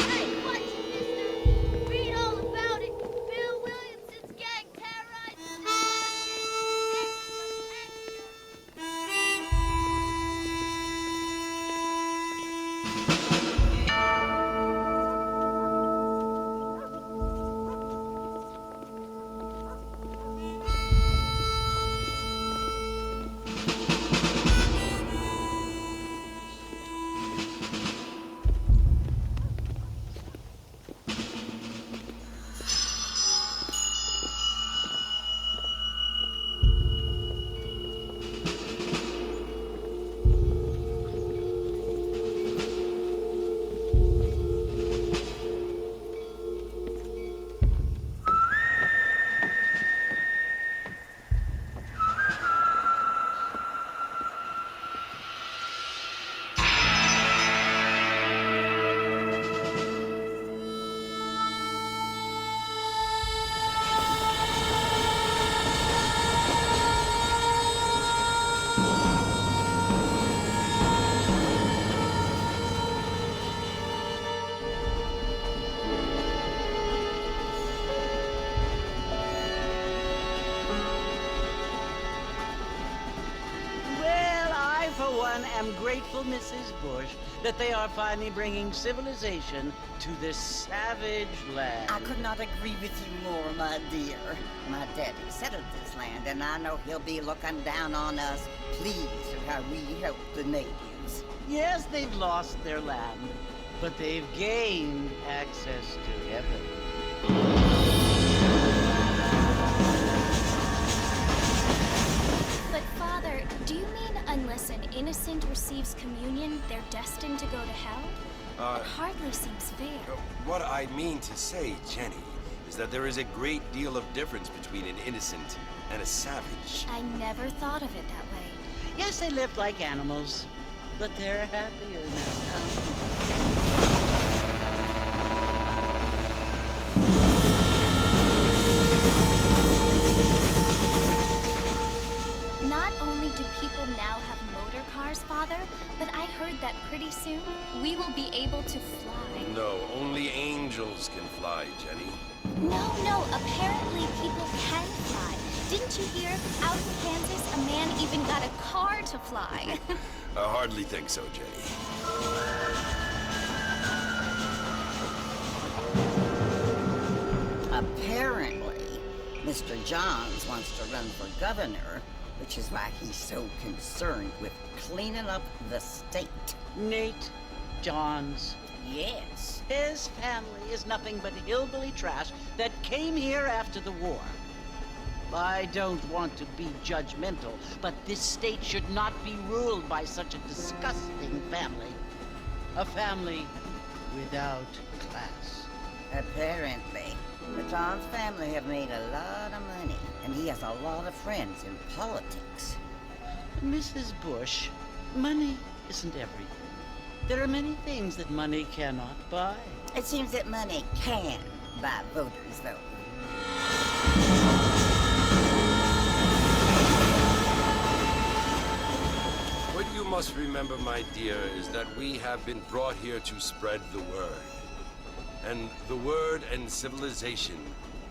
Hey, watch it, mister! Read all about it! Bill Williamson's gang terrorized the Well, I, for one, am grateful, Mrs. Bush, that they are finally bringing civilization to this savage land. I could not agree with you more, my dear. My daddy settled this land, and I know he'll be looking down on us, pleased at how we help the natives. Yes, they've lost their land, but they've gained access to heaven. But, Father, do you mean unless an innocent receives communion, they're destined to go to hell? It hardly seems fair. What I mean to say, Jenny, is that there is a great deal of difference between an innocent and a savage. I never thought of it that way. Yes, they lived like animals, but they're happier now. Not only do people now have motor cars, Father, but I heard that pretty soon we will be able to fly. No, only angels can fly, Jenny. No, apparently people can fly. Didn't you hear? Out in Kansas, a man even got a car to fly. I hardly think so, Jenny. Apparently, Mr. Johns wants to run for governor, which is why he's so concerned with cleaning up the state. Nate Johns. Yes. His family is nothing but hillbilly trash that came here after the war. I don't want to be judgmental, but this state should not be ruled by such a disgusting family. A family without class. Apparently. The Johns family have made a lot of money, and he has a lot of friends in politics. Mrs. Bush, money isn't everything. There are many things that money cannot buy. It seems that money can buy voters, though. What you must remember, my dear, is that we have been brought here to spread the word. And the word and civilization,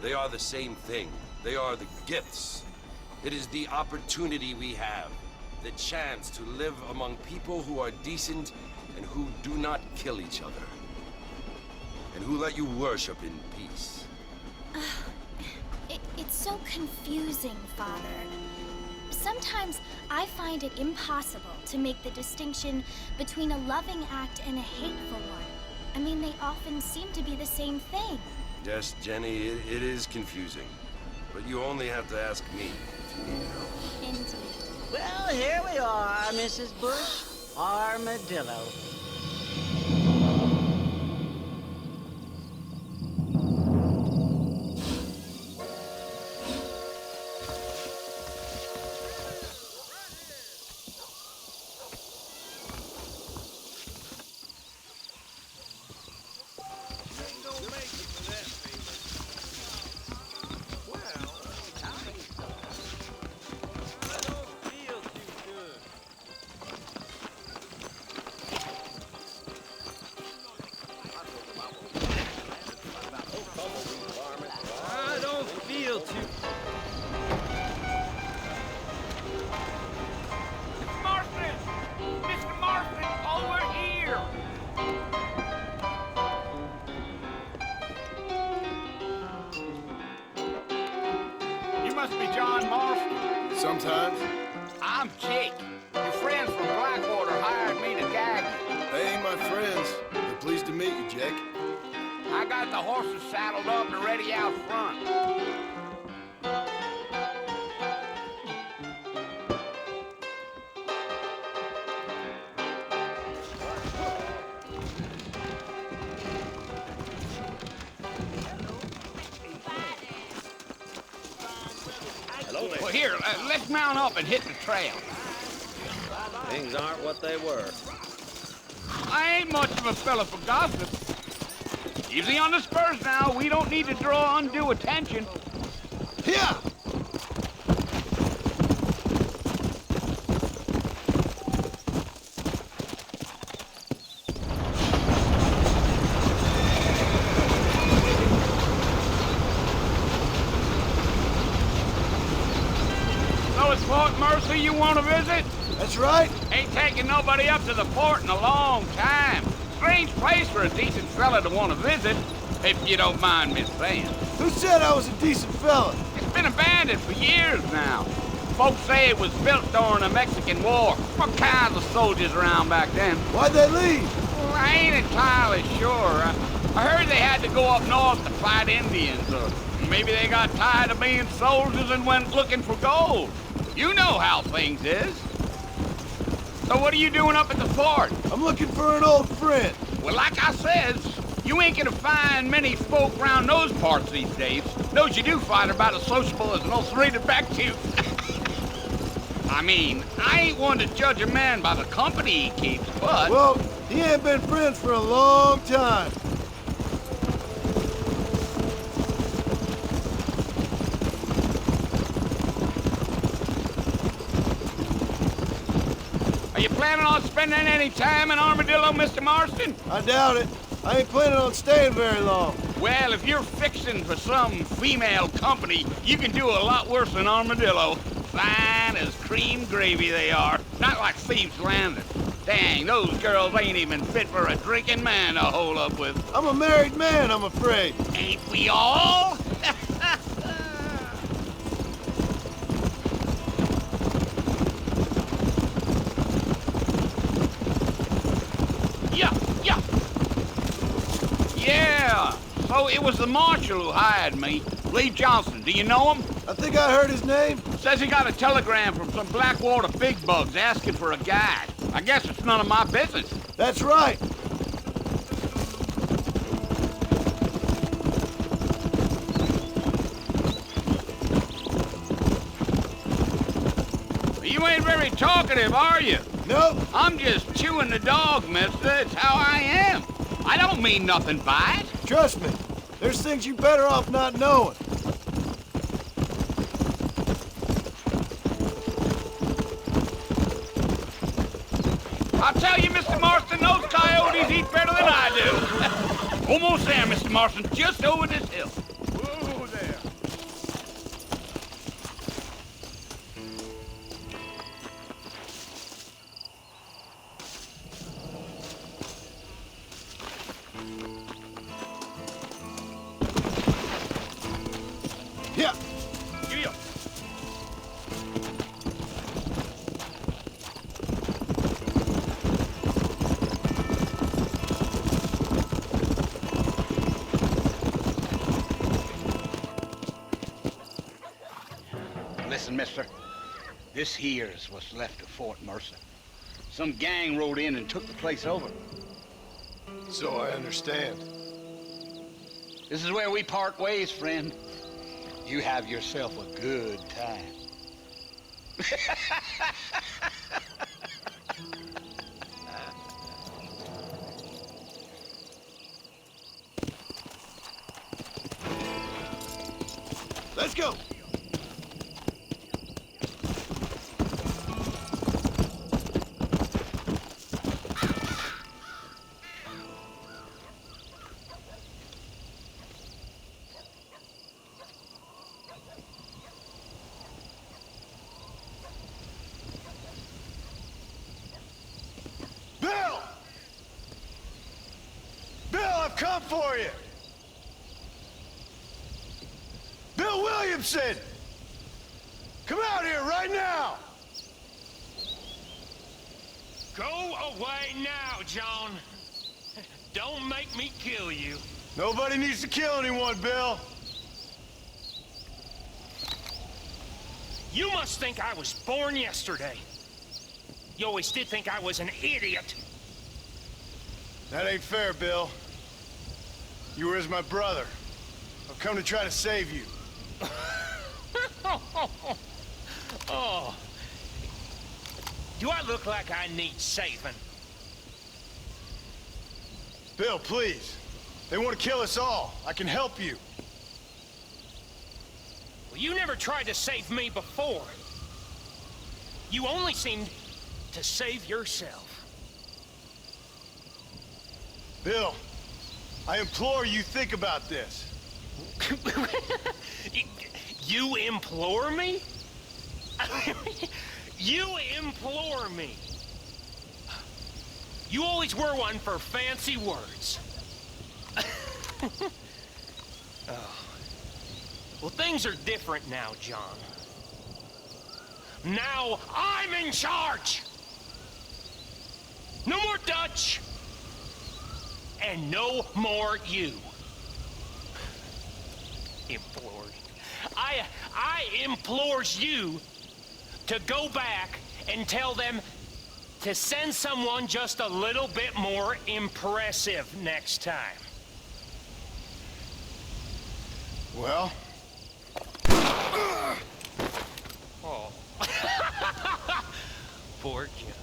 they are the same thing. They are the gifts. It is the opportunity we have, the chance to live among people who are decent and who do not kill each other. And who let you worship in peace. It's so confusing, Father. Sometimes I find it impossible to make the distinction between a loving act and a hateful one. I mean, they often seem to be the same thing. Yes, Jenny, it is confusing. But you only have to ask me if you need help. Indeed. Well, here we are, Mrs. Bush. Armadillo. must be John Marston. Sometimes. I'm Jake. Your friends from Blackwater hired me to gag you. They ain't my friends. They're pleased to meet you, Jake. I got the horses saddled up and ready out front. Well, here, let's mount up and hit the trail. Things aren't what they were. I ain't much of a fella for gossip. Easy on the spurs now. We don't need to draw undue attention. Here! So it's Fort Mercy you want to visit? That's right. Ain't taking nobody up to the fort in a long time. Strange place for a decent fella to want to visit, if you don't mind me saying. Who said I was a decent fella? It's been abandoned for years now. Folks say it was built during the Mexican War. What kinds of soldiers around back then? Why'd they leave? Well, I ain't entirely sure. I heard they had to go up north to fight Indians, or maybe they got tired of being soldiers and went looking for gold. You know how things is. So what are you doing up at the fort? I'm looking for an old friend. Well, like I says, you ain't gonna find many folk around those parts these days. Those you do find are about as sociable as an ulcerated back tooth. I mean, I ain't one to judge a man by the company he keeps, but... Well, he ain't been friends for a long time. Are you planning on spending any time in Armadillo, Mr. Marston? I doubt it. I ain't planning on staying very long. Well, if you're fixing for some female company, you can do a lot worse than Armadillo. Fine as cream gravy they are. Not like Thieves' Landing. Dang, those girls ain't even fit for a drinking man to hole up with. I'm a married man, I'm afraid. Ain't we all? Yeah, so it was the marshal who hired me. Lee Johnson, do you know him? I think I heard his name. Says he got a telegram from some Blackwater big bugs asking for a guide. I guess it's none of my business. That's right. You ain't very talkative, are you? Nope. I'm just chewing the dog, mister. It's how I am. I don't mean nothing by it. Trust me. There's things you're better off not knowing. I'll tell you, Mr. Marston, those coyotes eat better than I do. Almost there, Mr. Marston. Just over this hill. Whoa there. Yeah. Yeah. Listen, mister. This here's what's left of Fort Mercer. Some gang rode in and took the place over. So I understand. This is where we part ways, friend. You have yourself a good time. Let's go. Bill! Bill, I've come for you! Bill Williamson! Come out here right now! Go away now, John. Don't make me kill you. Nobody needs to kill anyone, Bill. You must think I was born yesterday. You always did think I was an idiot. That ain't fair, Bill. You were as my brother. I've come to try to save you. Oh. Do I look like I need saving? Bill, please. They want to kill us all. I can help you. Well, you never tried to save me before. You only seemed to save yourself. Bill, I implore you think about this. You implore me? You implore me. You always were one for fancy words. Oh. Well, things are different now, John. Now I'm in charge! No more Dutch! And no more you. Implores. I implores you to go back and tell them to send someone just a little bit more impressive next time. Well? Oh. Poor John.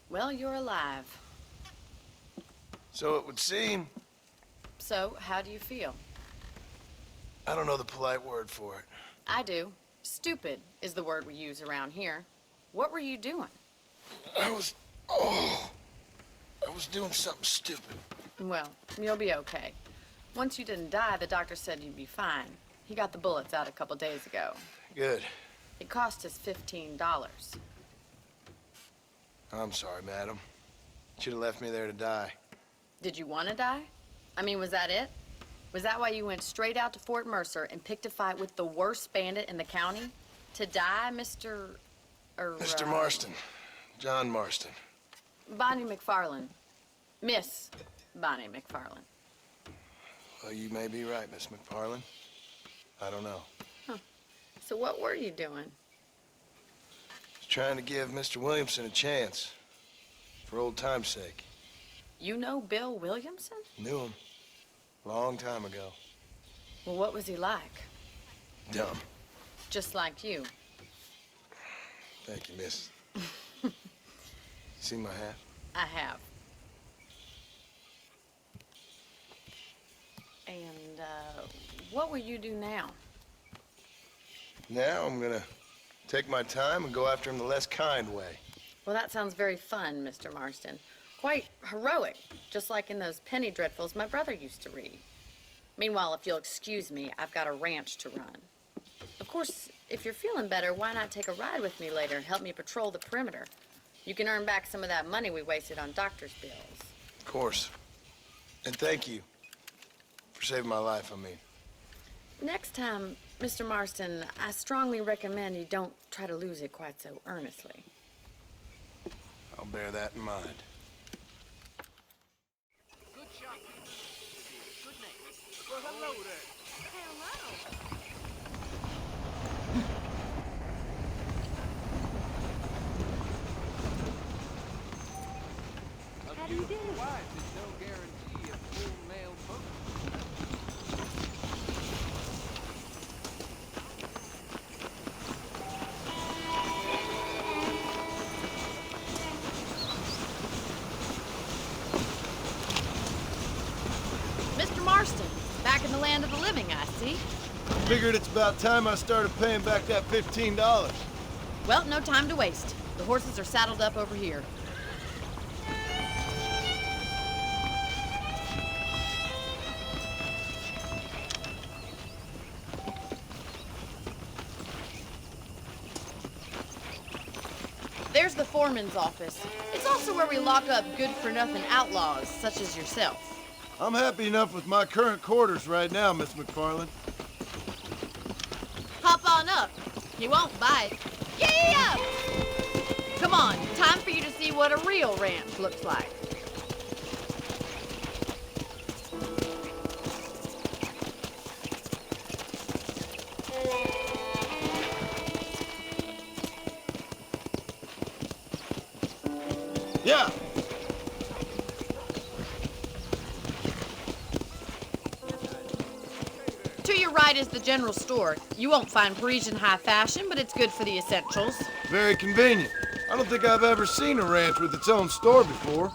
Well, you're alive. So it would seem. So, how do you feel? I don't know the polite word for it. I do. Stupid is the word we use around here. What were you doing? I was doing something stupid. Well, you'll be okay. Once you didn't die, the doctor said you'd be fine. He got the bullets out a couple days ago. Good. It cost us $15. I'm sorry, madam. Should have left me there to die. Did you want to die? I mean, was that it? Was that why you went straight out to Fort Mercer and picked a fight with the worst bandit in the county? To die, Mr. Mr. Marston. John Marston. Bonnie McFarland. Miss Bonnie McFarland. Well, you may be right, Miss McFarland. I don't know. Huh. So what were you doing? Just trying to give Mr. Williamson a chance. For old time's sake. You know Bill Williamson? Knew him. Long time ago. Well, what was he like? Dumb. Just like you. Thank you, miss. See my hat? I have. And, what will you do now? Now I'm gonna take my time and go after him the less kind way. Well, that sounds very fun, Mr. Marston. Quite heroic, just like in those penny dreadfuls my brother used to read. Meanwhile, if you'll excuse me, I've got a ranch to run. Of course, if you're feeling better, why not take a ride with me later and help me patrol the perimeter? You can earn back some of that money we wasted on doctor's bills. Of course. And thank you for saving my life, I mean. Next time, Mr. Marston, I strongly recommend you don't try to lose it quite so earnestly. I'll bear that in mind. Good shot. Good How do you do? Wife is no guarantee of full male focus. Mr. Marston, back in the land of the living, I see. Figured it's about time I started paying back that $15. Well, no time to waste. The horses are saddled up over here. There's the foreman's office. It's also where we lock up good-for-nothing outlaws, such as yourself. I'm happy enough with my current quarters right now, Miss McFarland. Hop on up. He won't bite. Yeah! Come on, time for you to see what a real ranch looks like. Yeah. To your right is the general store. You won't find Parisian high fashion, but it's good for the essentials. Very convenient. I don't think I've ever seen a ranch with its own store before.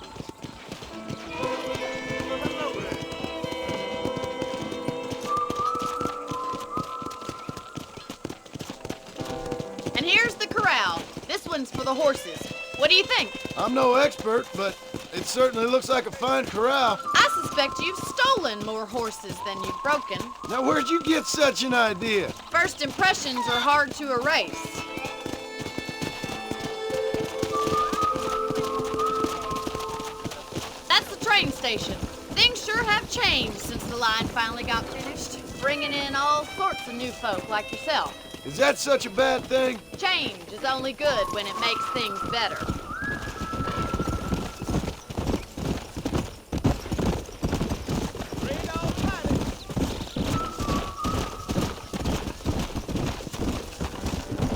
And here's the corral. This one's for the horses. What do you think? I'm no expert, but it certainly looks like a fine corral. I suspect you've stolen more horses than you've broken. Now, where'd you get such an idea? First impressions are hard to erase. That's the train station. Things sure have changed since the line finally got finished, bringing in all sorts of new folk like yourself. Is that such a bad thing? Change is only good when it makes things better.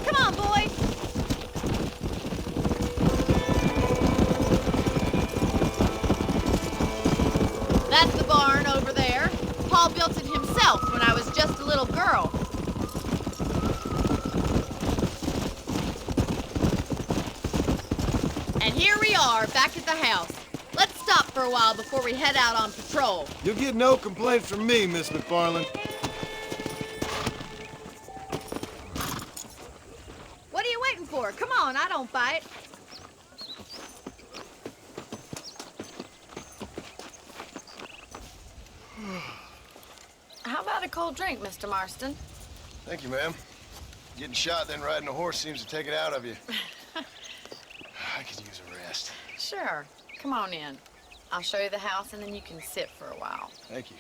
Come on, boys. That's the barn over there. Paul built it himself when I was just a little girl. And here we are, back at the house. Let's stop for a while before we head out on patrol. You'll get no complaints from me, Miss McFarland. What are you waiting for? Come on, I don't bite. How about a cold drink, Mr. Marston? Thank you, ma'am. Getting shot, then riding a horse seems to take it out of you. I could use a rest. Sure. Come on in. I'll show you the house, and then you can sit for a while. Thank you.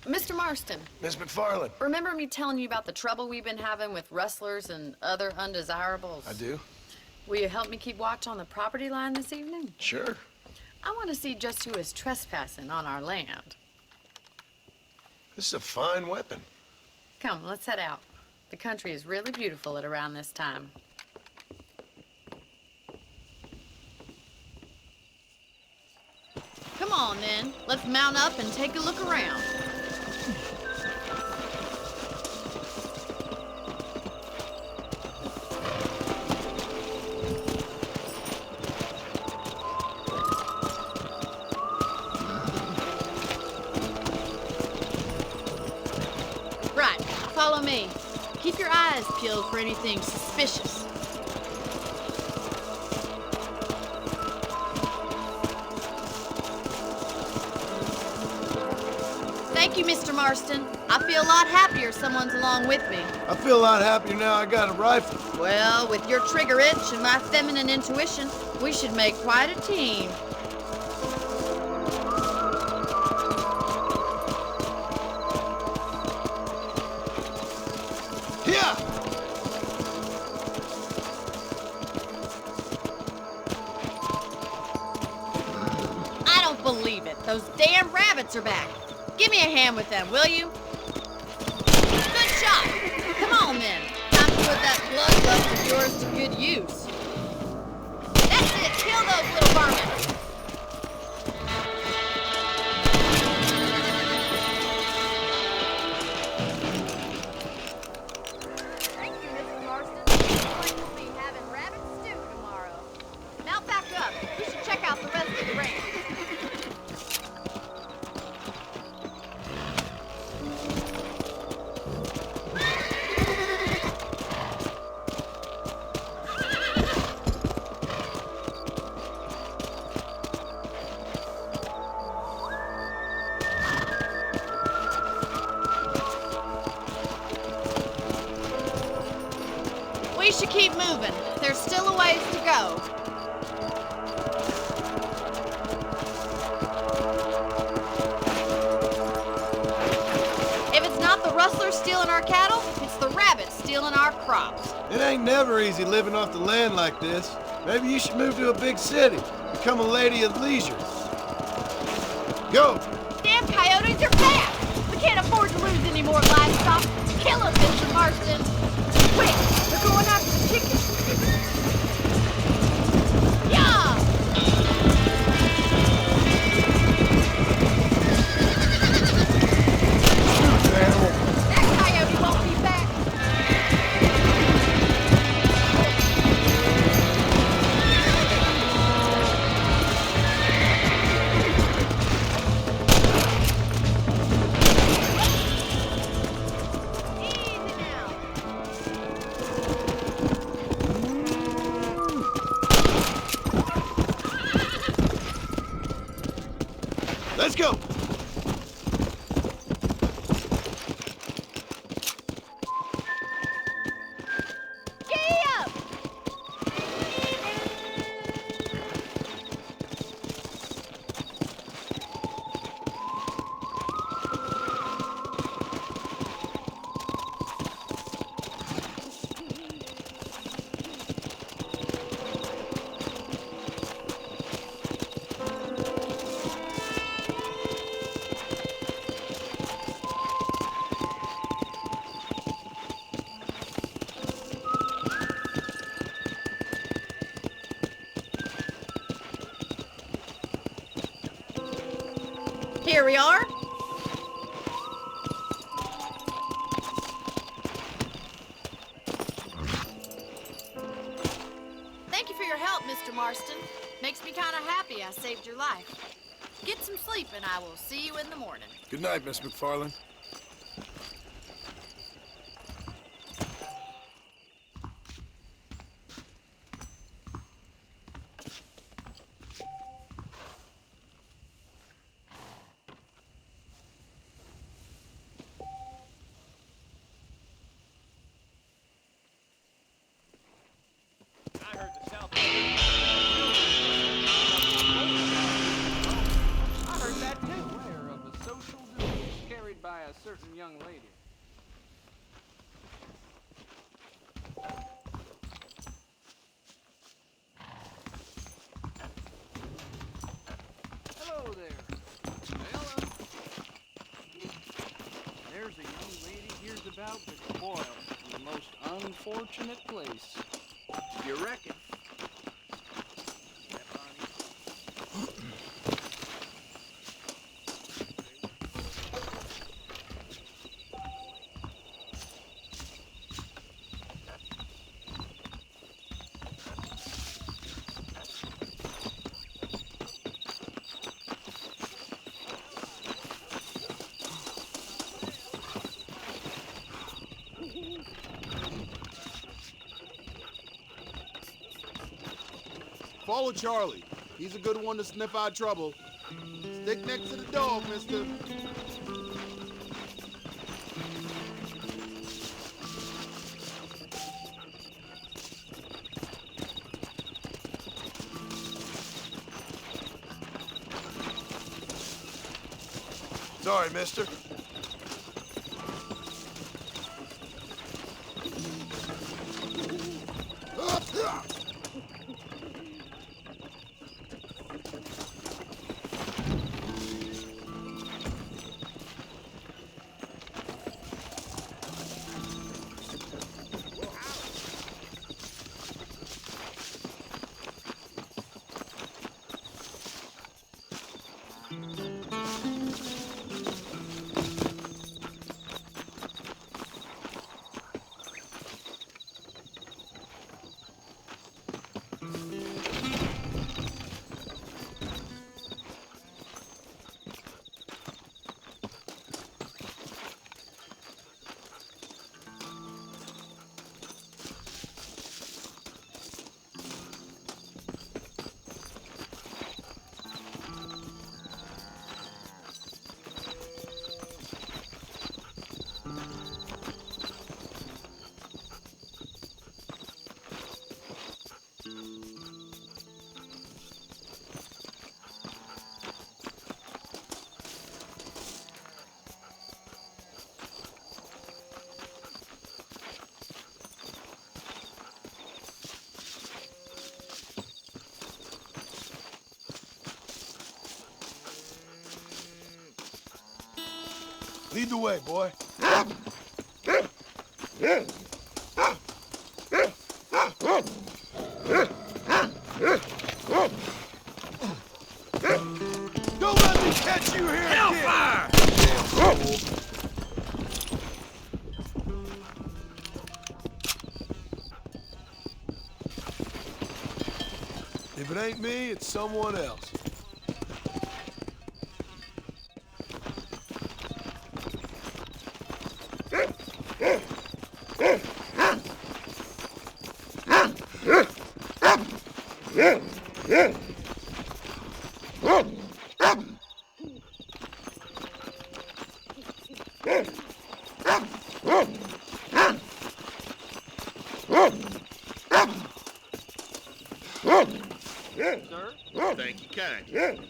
Mr. Marston, Miss McFarland. remember me telling you about the trouble we've been having with rustlers and other undesirables? I do? Will you help me keep watch on the property line this evening? Sure. I want to see just who is trespassing on our land. This is a fine weapon. Come, let's head out. The country is really beautiful at around this time. Come on, then. Let's mount up and take a look around. Right, follow me. Keep your eyes peeled for anything suspicious. Thank you, Mr. Marston. I feel a lot happier someone's along with me. I feel a lot happier now I got a rifle. Well, with your trigger itch and my feminine intuition, we should make quite a team. Those damn rabbits are back. Give me a hand with them, will you? Good shot. Come on, then. Time to put that bloodlust of yours to good use. That's it. Kill those little varmints. Thank you, Mrs. Marston. Looks like we'll be having rabbit stew tomorrow. Mount back up. We should check out the rest of the range. We should keep moving. There's still a ways to go. If it's not the rustlers stealing our cattle, it's the rabbits stealing our crops. It ain't never easy living off the land like this. Maybe you should move to a big city. Become a lady of leisure. Go! Damn coyotes are back! We can't afford to lose any more livestock. Kill them, Mr. Marston! Quick! They're going after the chickens! Yeah! That coyote won't be back! Easy now! Let's go! Giddy up! Here we are. Thank you for your help, Mr. Marston. Makes me kind of happy I saved your life. Get some sleep and I will see you in the morning. Good night, Miss McFarland. I heard the South. I heard that too. Aware of a social duty carried by a certain young lady. Hello there. Hello. There's a young lady hears about but spoiled in the most unfortunate place. You reckon? Follow Charlie. He's a good one to sniff out trouble. Stick next to the dog, mister. Sorry, mister. Lead the way, boy. Don't let me catch you here Hellfire! again! If it ain't me, it's someone else. Sir? Thank you kindly.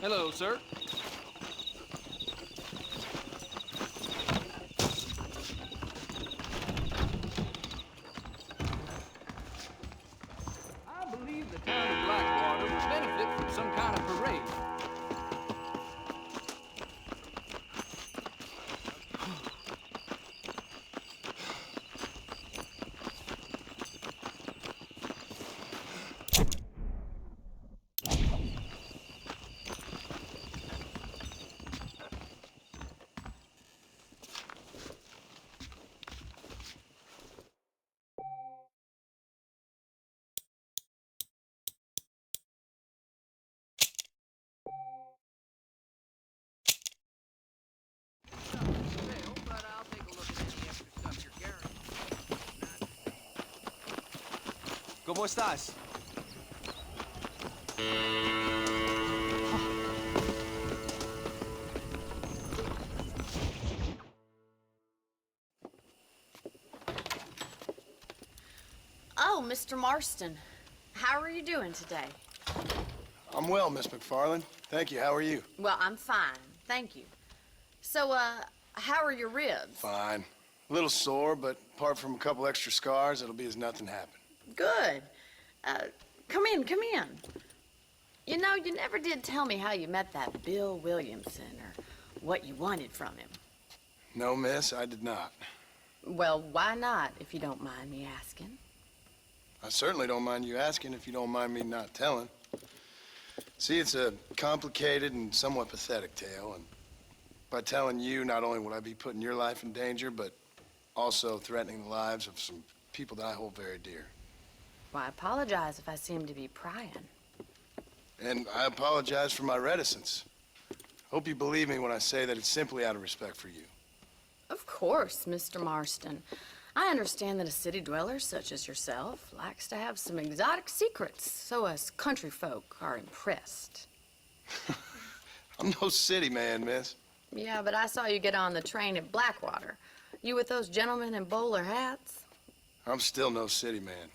Hello, sir. I believe the town of Blackwater would benefit from some kind of parade. ¿Cómo estás? Oh, Mr. Marston. How are you doing today? I'm well, Miss McFarland. Thank you. How are you? Well, I'm fine. Thank you. So, how are your ribs? Fine. A little sore, but apart from a couple extra scars, it'll be as nothing happened. Good. Come in, come in. You know, you never did tell me how you met that Bill Williamson or what you wanted from him. No, miss, I did not. Well, why not, if you don't mind me asking? I certainly don't mind you asking if you don't mind me not telling. See, it's a complicated and somewhat pathetic tale, and by telling you, not only would I be putting your life in danger, but also threatening the lives of some people that I hold very dear. Well, I apologize if I seem to be prying. And I apologize for my reticence. Hope you believe me when I say that it's simply out of respect for you. Of course, Mr. Marston. I understand that a city dweller such as yourself likes to have some exotic secrets, so us country folk are impressed. I'm no city man, miss. Yeah, but I saw you get on the train at Blackwater. You with those gentlemen in bowler hats? I'm still no city man.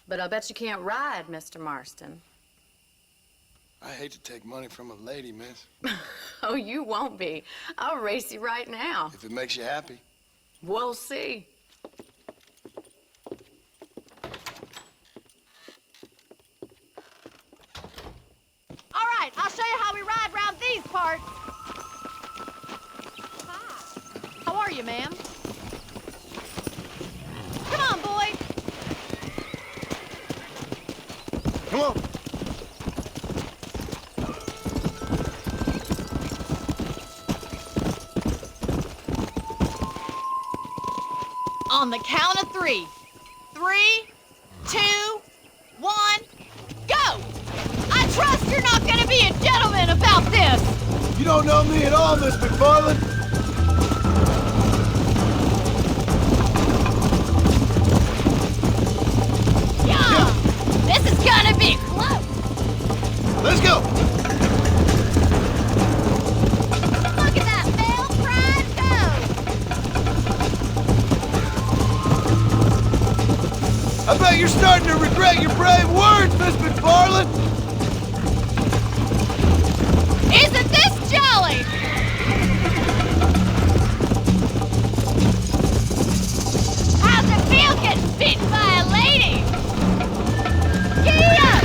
But I'll bet you can't ride, Mr. Marston. I hate to take money from a lady, miss. Oh, you won't be. I'll race you right now. If it makes you happy. We'll see. All right, I'll show you how we ride around these parts. Hi. How are you, ma'am? Come on, boy. Come on. On the count of 3. 3, 2, 1, go! I trust you're not gonna be a gentleman about this! You don't know me at all, Miss McFarland. Yeah! This is gonna be close! Let's go! Look at that male pride go! I bet you're starting to regret your brave words, Miss McFarland. Isn't this jolly? How's it feel getting beaten by a lady? Giddy up!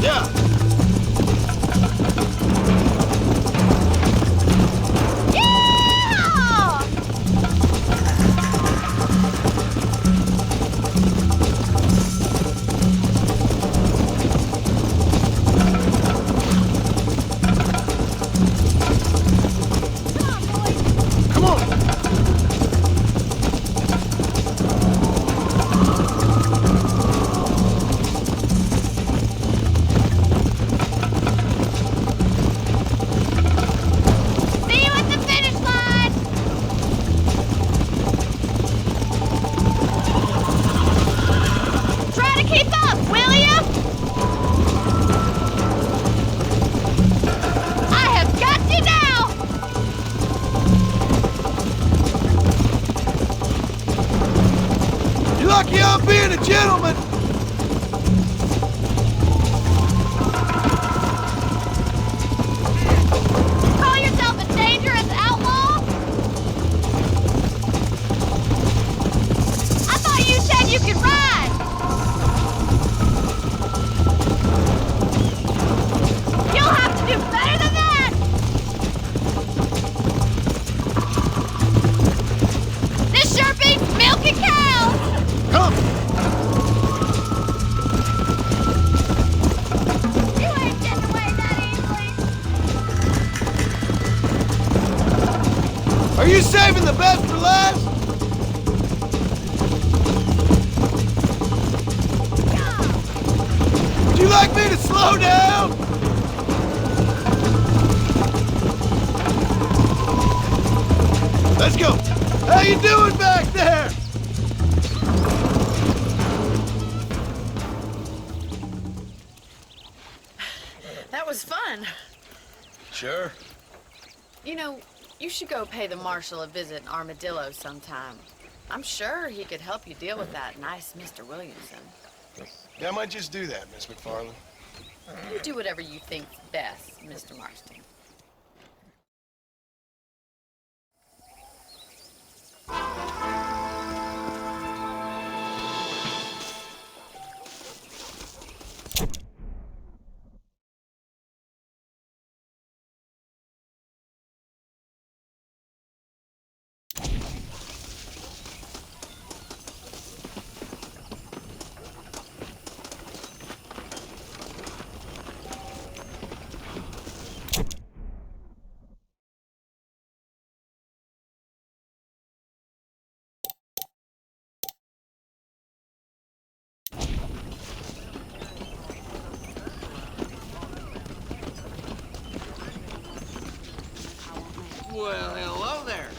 Yeah. Yeah! Come on. See you at the finish line! Try to keep up, will you? I have got you now! You're lucky I'm being a gentleman. Call yourself a dangerous outlaw? I thought you said you could ride! You'll have to do better than that! This sure beats milking cows! Come. You ain't getting away that easily! Are you saving the best for last? Would you like me to slow down? Let's go. How you doing back there? That was fun. Sure. You know, you should go pay the marshal a visit in Armadillo sometime. I'm sure he could help you deal with that nice Mr. Williamson. Yeah, I might just do that, Miss McFarland. You do whatever you think's best, Mr. Marston. Well, hello there.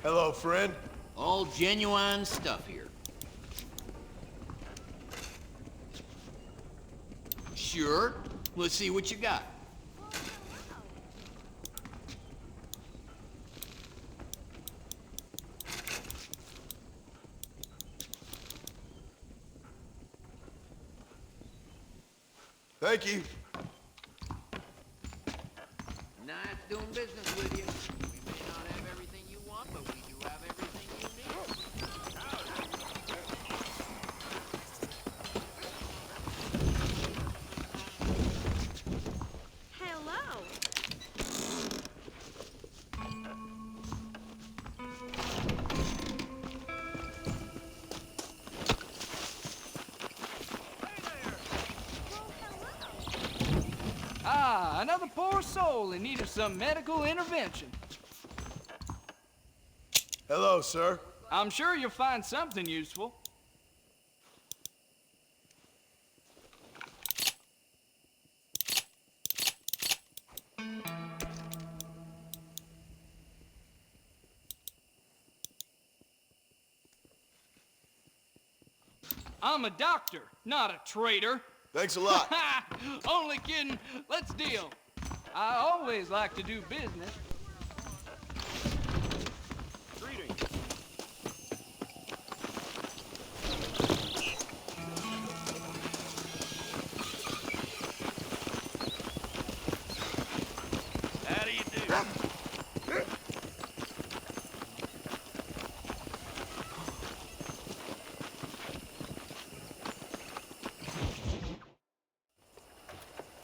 Hello, friend. All genuine stuff here. Sure. Let's see what you got. Thank you. Nice doing business with you. We may not have everything you want, but we do have everything you need. Hello. Ah, another poor soul in need of some medical intervention. Hello, sir. I'm sure you'll find something useful. I'm a doctor, not a traitor. Thanks a lot. Only kidding. Let's deal. I always like to do business. Greetings. How do you do?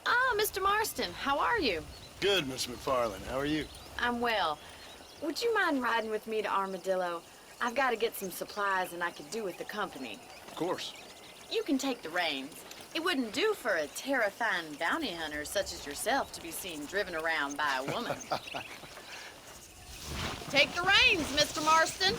Ah, Mr. Marston, how are you? Good, Miss McFarland. How are you? I'm well. Would you mind riding with me to Armadillo? I've got to get some supplies and I could do with the company. Of course. You can take the reins. It wouldn't do for a terrifying bounty hunter such as yourself to be seen driven around by a woman. Take the reins, Mr. Marston.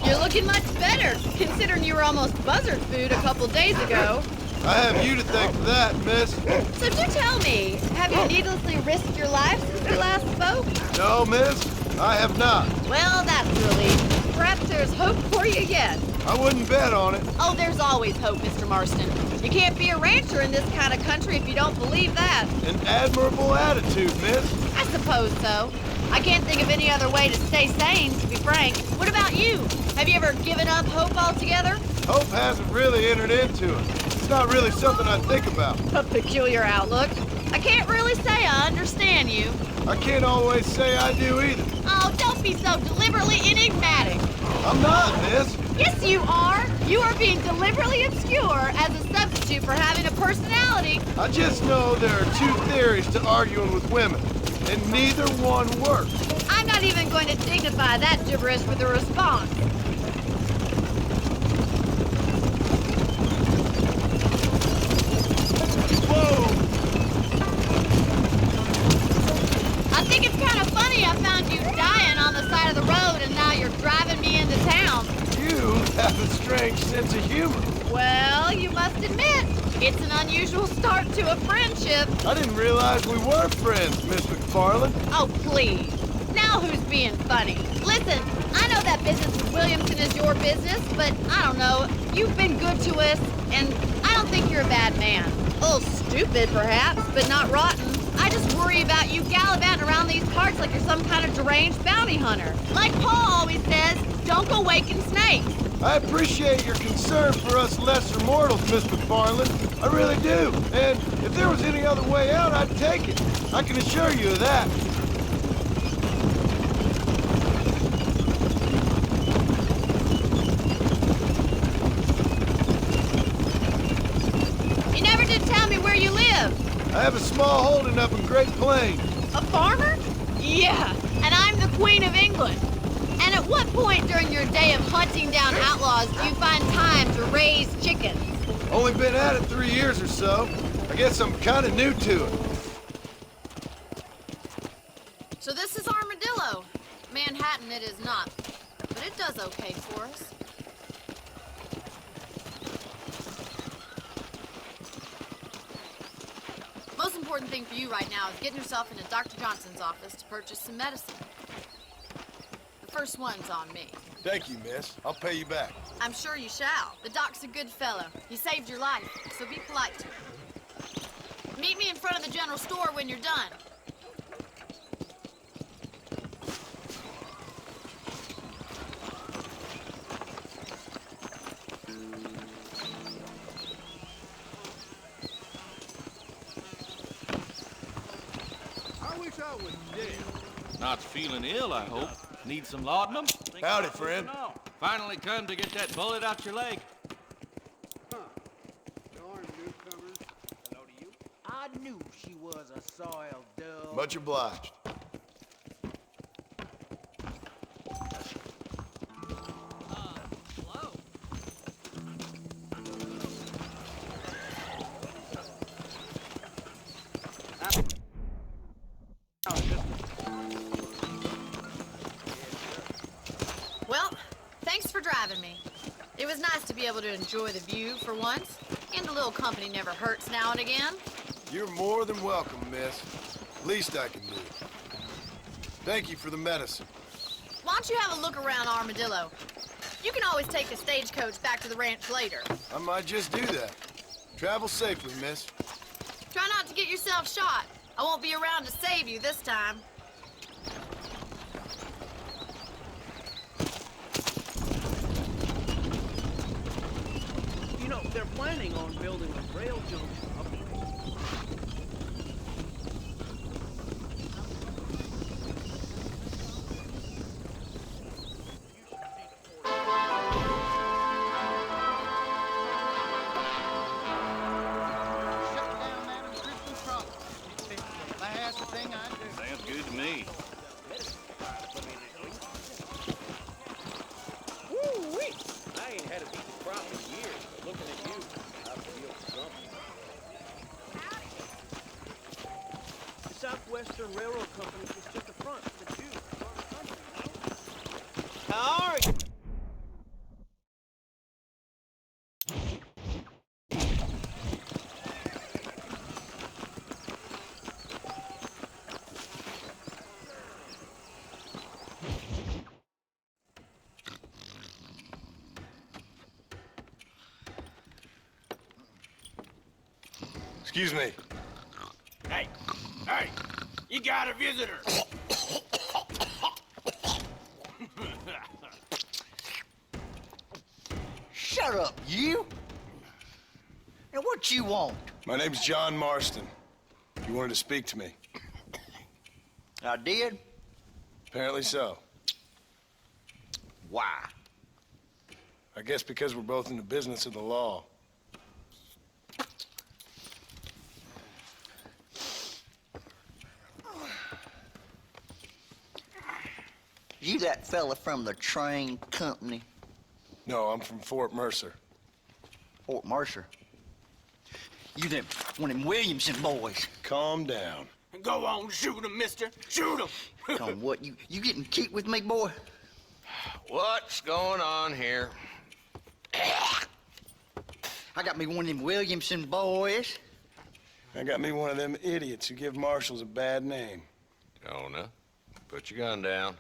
You're looking much better, considering you were almost buzzard food a couple days ago. I have you to thank for that, miss. So do tell me, have you needlessly risked your life since we last spoke? No, miss, I have not. Well, that's a relief. Perhaps there's hope for you yet. I wouldn't bet on it. Oh, there's always hope, Mr. Marston. You can't be a rancher in this kind of country if you don't believe that. An admirable attitude, miss. I suppose so. I can't think of any other way to stay sane, to be frank. What about you? Have you ever given up hope altogether? Hope hasn't really entered into it. It's not really something I think about. A peculiar outlook. I can't really say I understand you. I can't always say I do either. Oh, don't be so deliberately enigmatic. I'm not, miss. Yes, you are. You are being deliberately obscure as a substitute for having a personality. I just know there are two theories to arguing with women, and neither one works. I'm not even going to dignify that gibberish with a response. Whoa! I think it's kind of funny I found you dying on the side of the road and now you're driving me into town. You have a strange sense of humor. Well, you must admit, it's an unusual start to a friendship. I didn't realize we were friends, Miss McFarland. Oh, please. Now who's being funny? Listen, I know that business with Williamson is your business, but I don't know. You've been good to us, and I don't think you're a bad man. A little stupid, perhaps, but not rotten. I just worry about you gallivanting around these parts like you're some kind of deranged bounty hunter. Like Paul always says, don't go waking snakes. I appreciate your concern for us lesser mortals, Miss McFarland. I really do. And if there was any other way out, I'd take it. I can assure you of that. You never did tell me where you live. I have a small holding up in Great Plains. A farmer? Yeah, and I'm the Queen of England. And at what point during your day of hunting down outlaws do you find time to raise chickens? Only been at it 3 years or so. I guess I'm kind of new to it. So this is Armadillo. Manhattan it is not, but it does okay for us. Most important thing for you right now is getting yourself into Dr. Johnson's office to purchase some medicine. The first one's on me. Thank you, miss. I'll pay you back. I'm sure you shall. The doc's a good fellow. He saved your life, so be polite to him. Meet me in front of the general store when you're done. out with you, Dale? Not feeling ill, I hope. Need some laudanum? Howdy, friend. Finally come to get that bullet out your leg. Huh. Darn newcomers. Hello to you. I knew she was a soiled dove. Much obliged. Hello. Well, thanks for driving me. It was nice to be able to enjoy the view for once, and a little company never hurts now and again. You're more than welcome, miss. Least I can do. Thank you for the medicine. Why don't you have a look around Armadillo? You can always take the stagecoach back to the ranch later. I might just do that. Travel safely, miss. Try not to get yourself shot. I won't be around to save you this time. You know, they're planning on building a rail junction up here. Sounds good to me. Woo-wee! I ain't had a decent crop in years, but looking at you, I feel something. The Southwestern Railroad Company is just a front for the Jews across the country, you know? How are you? Excuse me. Hey, you got a visitor. Shut up, you! And what you want? My name's John Marston. You wanted to speak to me. I did? Apparently so. Why? I guess because we're both in the business of the law. You that fella from the train company? No, I'm from Fort Mercer. Fort Mercer? You them, one of them Williamson boys. Calm down. Go on, shoot him, mister. Shoot him. Come on, what, you getting cute with me, boy? What's going on here? I got me one of them Williamson boys. I got me one of them idiots who give marshals a bad name. Jonah, put your gun down.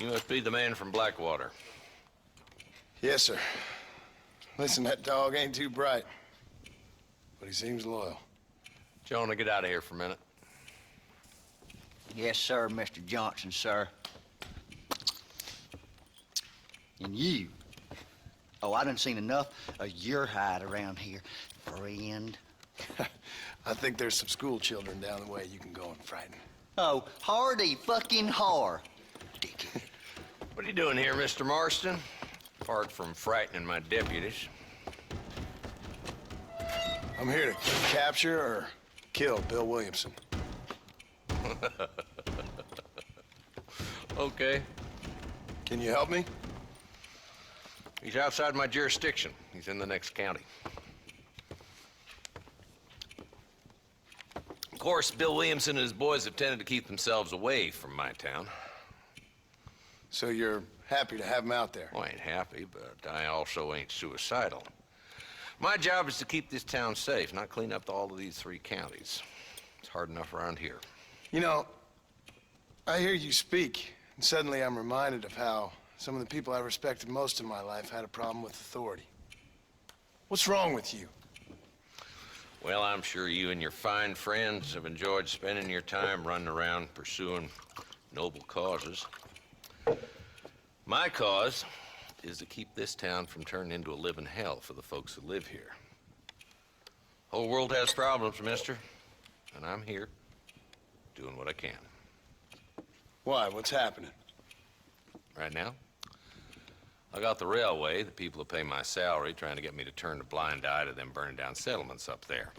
You must be the man from Blackwater. Yes, sir. Listen, that dog ain't too bright, but he seems loyal. Jonah, get out of here for a minute. Yes, sir, Mr. Johnson, sir. And you. Oh, I done seen enough of your hide around here, friend. I think there's some school children down the way you can go and frighten. Oh, hardy fucking har. What are you doing here, Mr. Marston? Apart from frightening my deputies. I'm here to capture or kill Bill Williamson. Okay. Can you help me? He's outside my jurisdiction. He's in the next county. Of course, Bill Williamson and his boys have tended to keep themselves away from my town. So you're happy to have him out there? Well, I ain't happy, but I also ain't suicidal. My job is to keep this town safe, not clean up all of these 3 counties. It's hard enough around here. You know, I hear you speak, and suddenly I'm reminded of how some of the people I respected most in my life had a problem with authority. What's wrong with you? Well, I'm sure you and your fine friends have enjoyed spending your time running around pursuing noble causes. My cause is to keep this town from turning into a living hell for the folks who live here. Whole world has problems, mister. And I'm here, doing what I can. Why? What's happening? Right now, I got the railway, the people who pay my salary, trying to get me to turn a blind eye to them burning down settlements up there.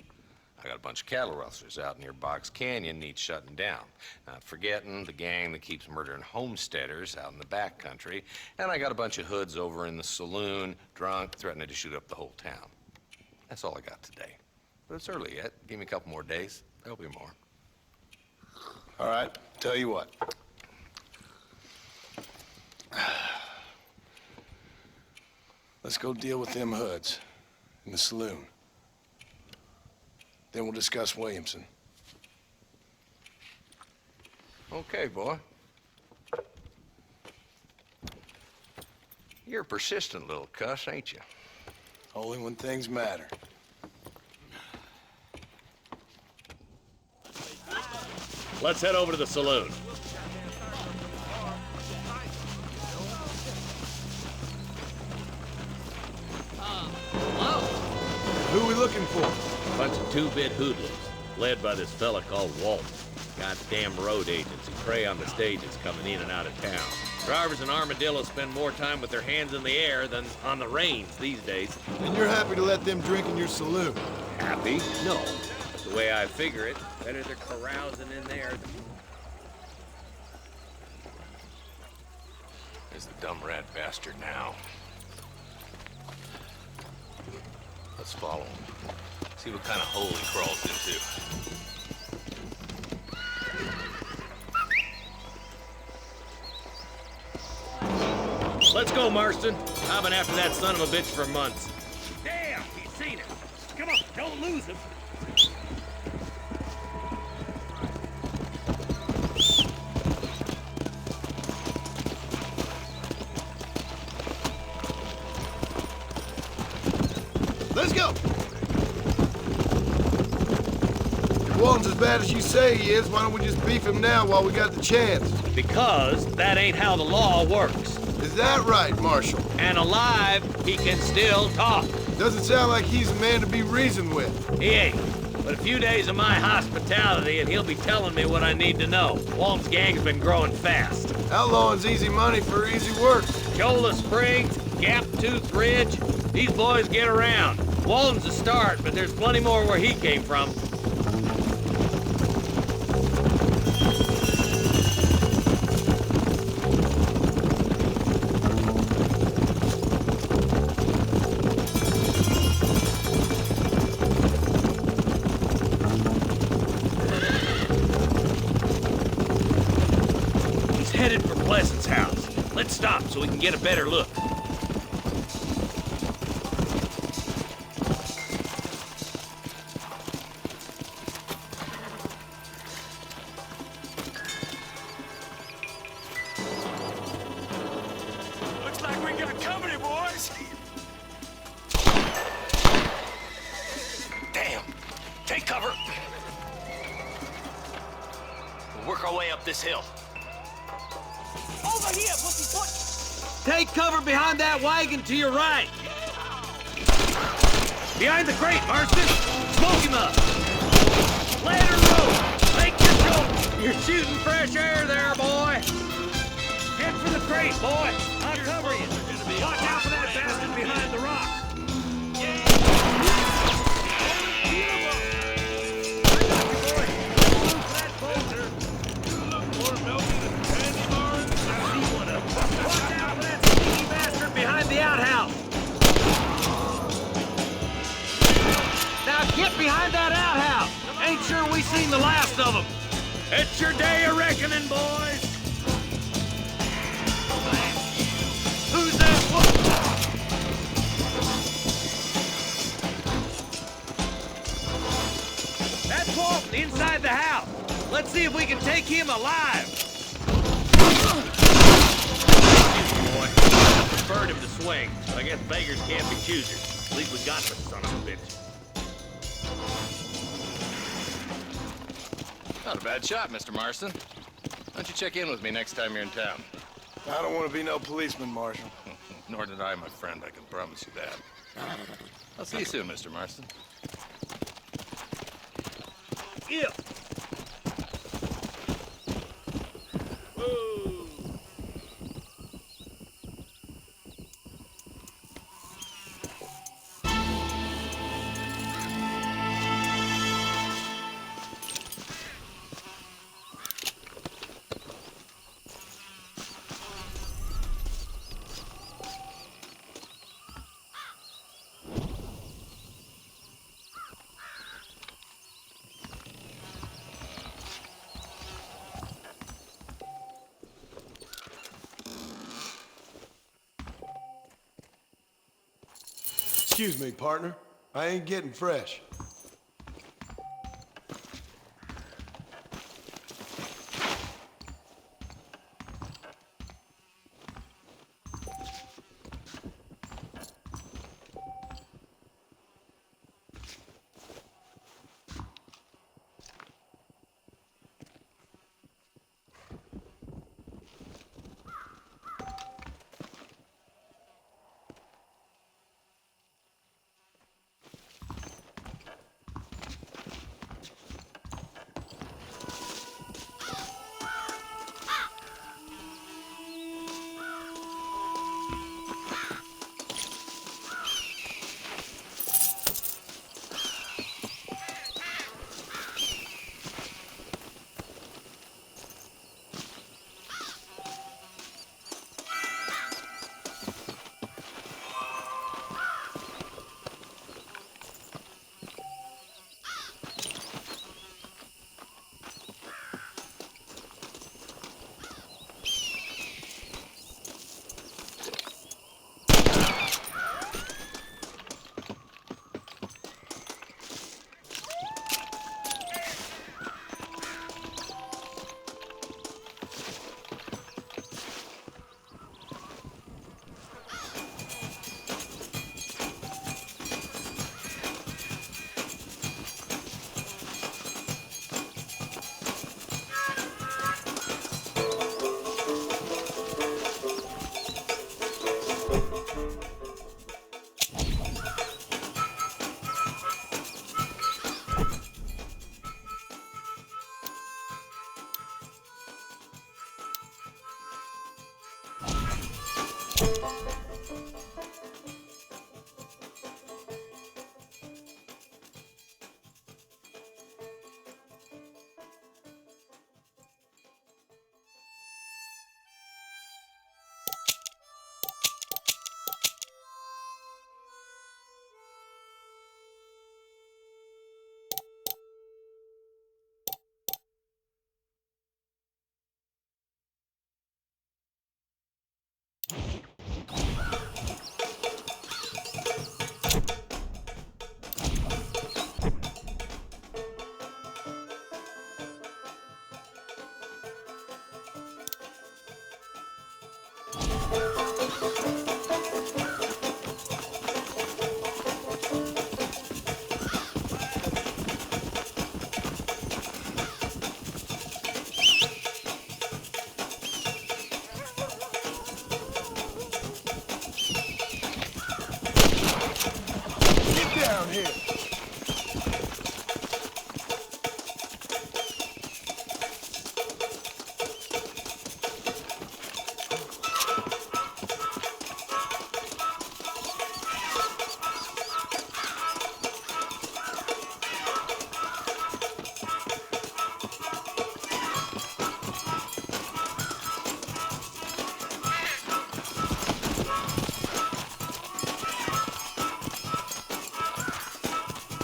I got a bunch of cattle rustlers out near Box Canyon needs shutting down. Not forgetting the gang that keeps murdering homesteaders out in the back country. And I got a bunch of hoods over in the saloon, drunk, threatening to shoot up the whole town. That's all I got today. But it's early yet. Give me a couple more days. There'll be more. All right, tell you what. Let's go deal with them hoods in the saloon. Then we'll discuss Williamson. Okay, boy. You're a persistent little cuss, ain't you? Only when things matter. Let's head over to the saloon. Hello? Who are we looking for? Bunch of two-bit hoodlums, led by this fella called Walt. Goddamn road agents who prey on the stages coming in and out of town. Drivers in Armadillo spend more time with their hands in the air than on the reins these days. And you're happy to let them drink in your saloon? Happy? No. But the way I figure it, better they're carousing in there. There's the dumb rat bastard now. Let's follow him. See what kind of hole he crawls into. Let's go, Marston. I've been after that son of a bitch for months. Damn, he's seen it. Come on, don't lose him. Let's go! If Walton's as bad as you say he is, why don't we just beef him now while we got the chance? Because that ain't how the law works. Is that right, Marshal? And alive, he can still talk. Doesn't sound like he's a man to be reasoned with. He ain't. But a few days of my hospitality and he'll be telling me what I need to know. Walton's gang's been growing fast. Outlawing's easy money for easy work. Cola Springs, Gap Tooth Ridge, these boys get around. Walton's a start, but there's plenty more where he came from. He's headed for Pleasant's house. Let's stop so we can get a better look. Looks like we got company, boys. Damn! Take cover! We'll work our way up this hill. Over here, pussyfoot. Take cover behind that wagon to your right. Behind the crate, Marston. Smoke him up. Let her roll. Make your joke. You're shooting fresh air there, boy. Head for the crate, boy. I'll cover you. Watch out for that bastard behind the rock. Behind the outhouse. Now get behind that outhouse. Ain't sure we seen the last of them. It's your day of reckoning, boys. Who's that? That's Walton inside the house. Let's see if we can take him alive. Preferred him to swing. I guess beggars can't be choosers. At least we got the son of a bitch. Not a bad shot, Mr. Marston. Why don't you check in with me next time you're in town? I don't want to be no policeman, Marshal. Nor did I, my friend. I can promise you that. I'll see you soon, Mr. Marston. Yeah. Excuse me, partner. I ain't getting fresh.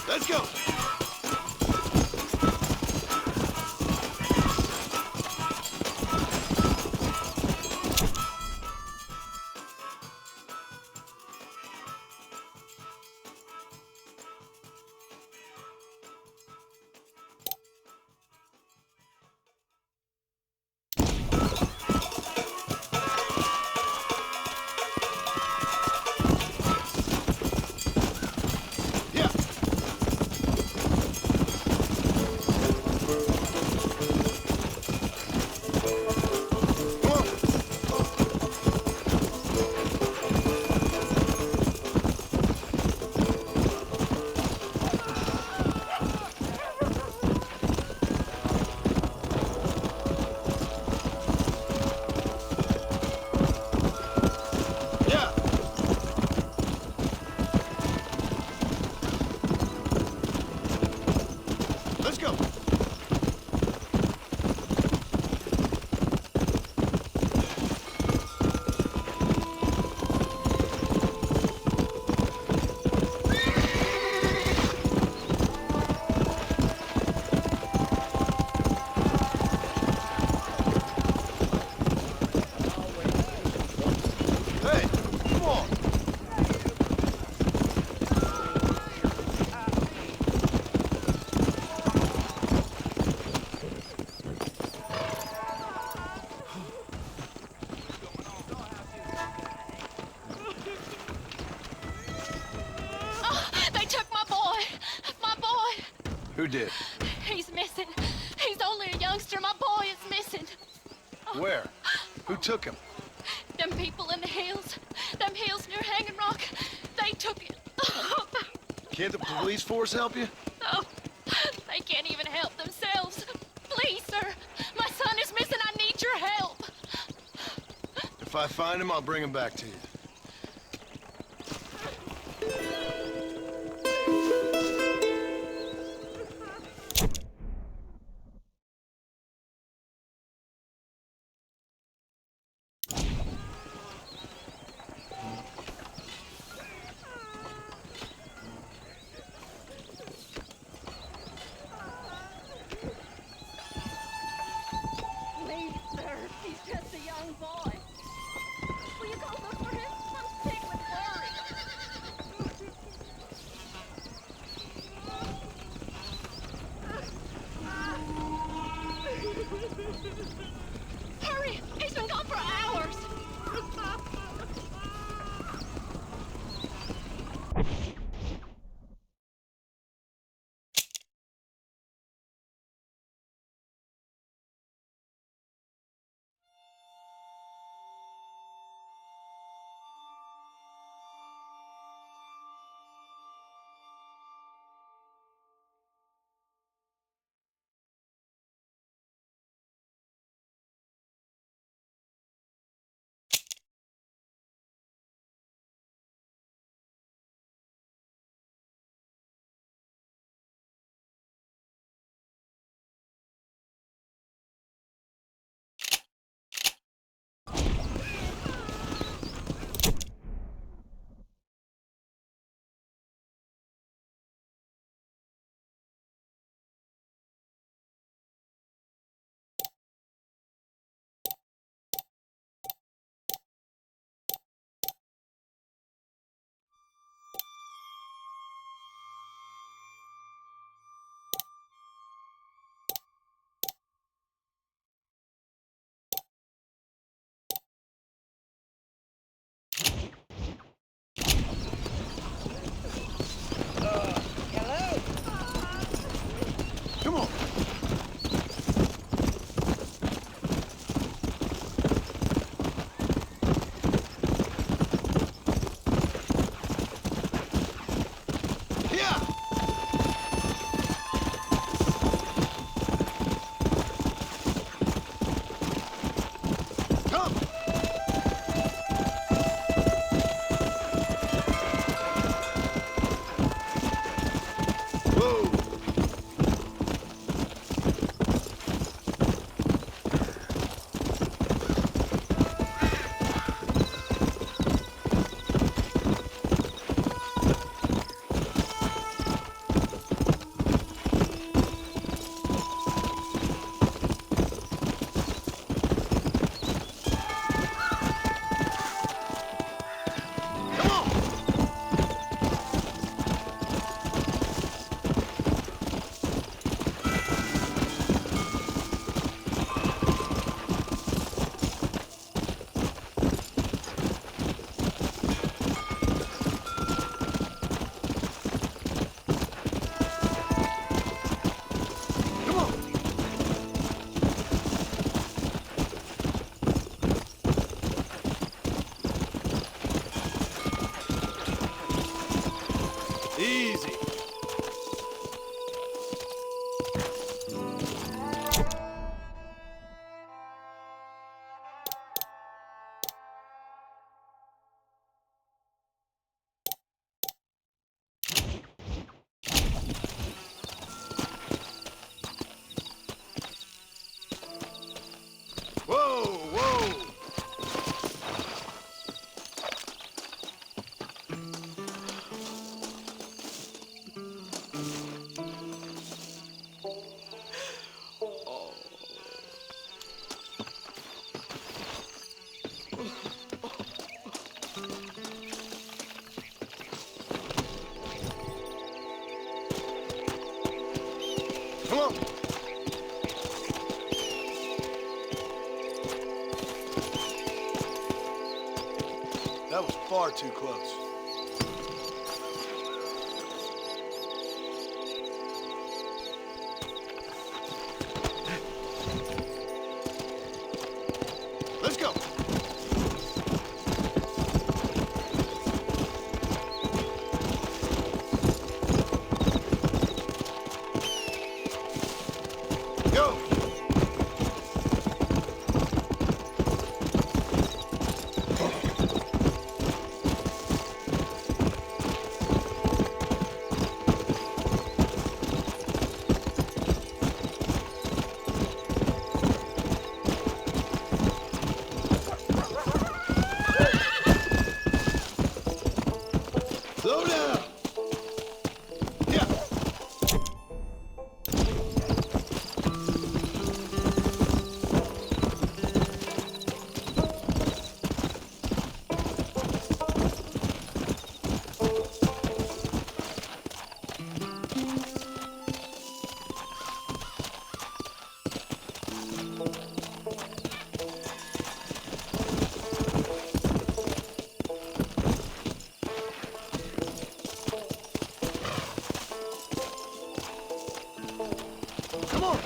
Let's go. Who did? He's missing. He's only a youngster. My boy is missing. Where? Who took him? Them people in the hills. Them hills near Hanging Rock. They took it. Can't the police force help you? Oh, they can't even help themselves. Please, sir. My son is missing. I need your help. If I find him, I'll bring him back to you. Please, sir. He's just a young boy. Will you go look for him? I'm sick with worry. Hurry! He's been gone for hours. Come on. Yeah. Come. Whoa. Easy. Whoa, whoa. Come on. That was far too close. Go! Slow down! Yeah! Come on!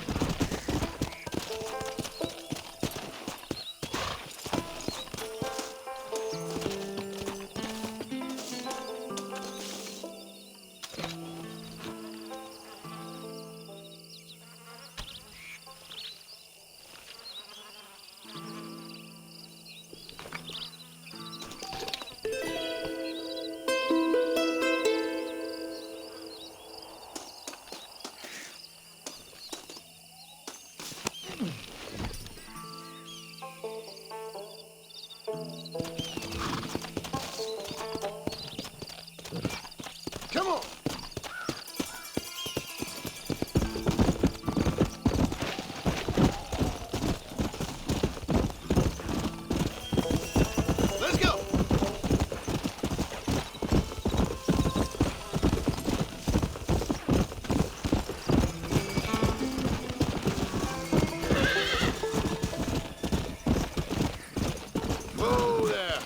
Come on! Let's go! Whoa there!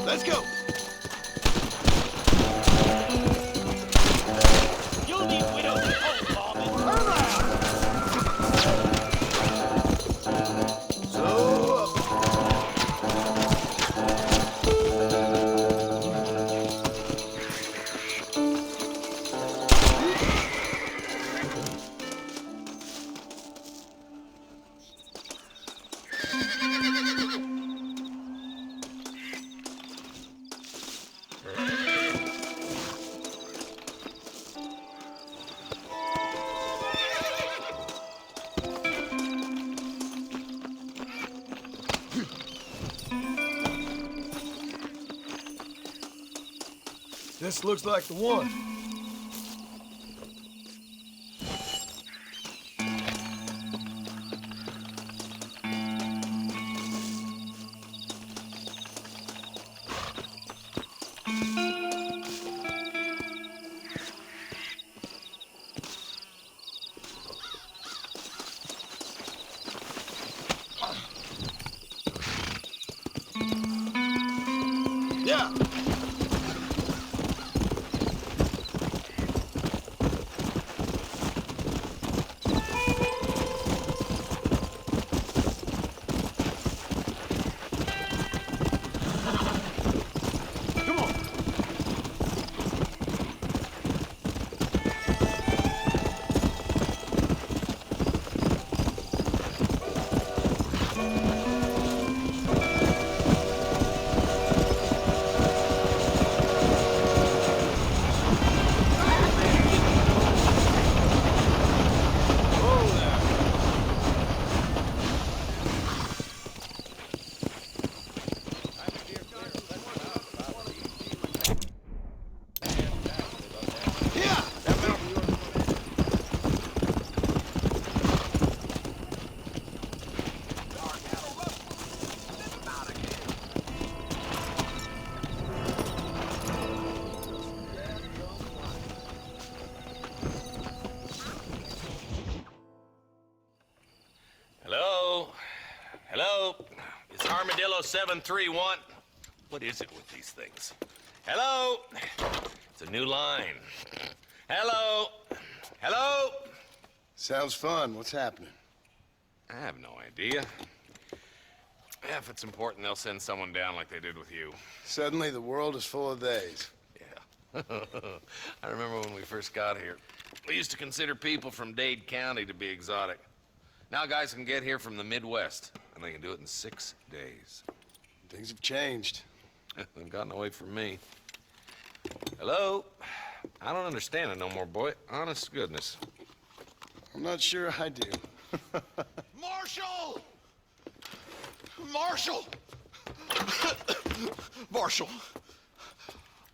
Let's go! You'll need widows at home, Bobbin. Slow up! This looks like the one. Yeah. Armadillo 731. What is it with these things? Hello? It's a new line. Hello? Hello? Sounds fun. What's happening? I have no idea. If it's important, they'll send someone down like they did with you. Suddenly, the world is full of days. Yeah. I remember when we first got here. We used to consider people from Dade County to be exotic. Now guys can get here from the Midwest, and they can do it in 6 days. Things have changed. They've gotten away from me. Hello? I don't understand it no more, boy. Honest to goodness. I'm not sure I do. Marshall! Marshall! Marshall!